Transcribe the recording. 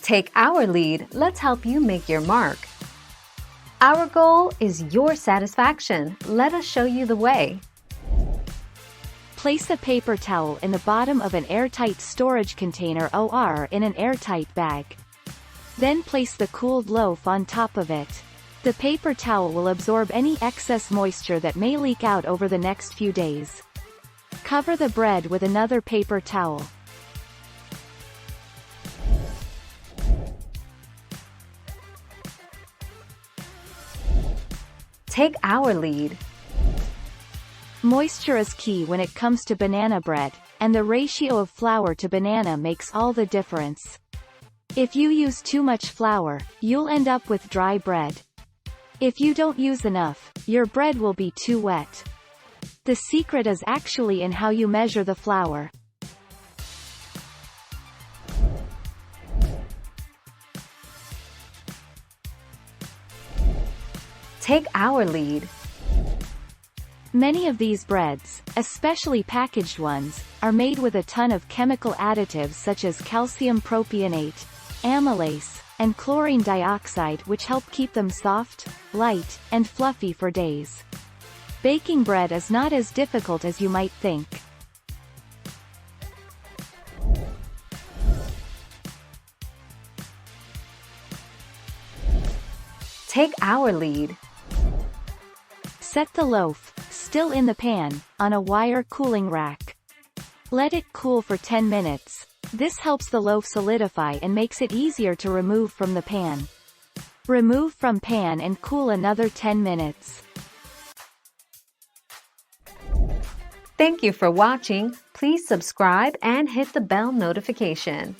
Take our lead, let's help you make your mark. Our goal is your satisfaction. Let us show you the way. Place a paper towel in the bottom of an airtight storage container or in an airtight bag. Then place the cooled loaf on top of it. The paper towel will absorb any excess moisture that may leak out over the next few days. Cover the bread with another paper towel. Take our lead. Moisture is key when it comes to banana bread, and the ratio of flour to banana makes all the difference. If you use too much flour, you'll end up with dry bread. If you don't use enough, your bread will be too wet. The secret is actually in how you measure the flour. Take our lead. Many of these breads, especially packaged ones, are made with a ton of chemical additives such as calcium propionate, amylase, and chlorine dioxide, which help keep them soft, light, and fluffy for days. Baking bread is not as difficult as you might think. Take our lead. Set the loaf, still in the pan, on a wire cooling rack. Let it cool for 10 minutes. This helps the loaf solidify and makes it easier to remove from the pan. Remove from pan and cool another 10 minutes. Thank you for watching. Please subscribe and hit the bell notification.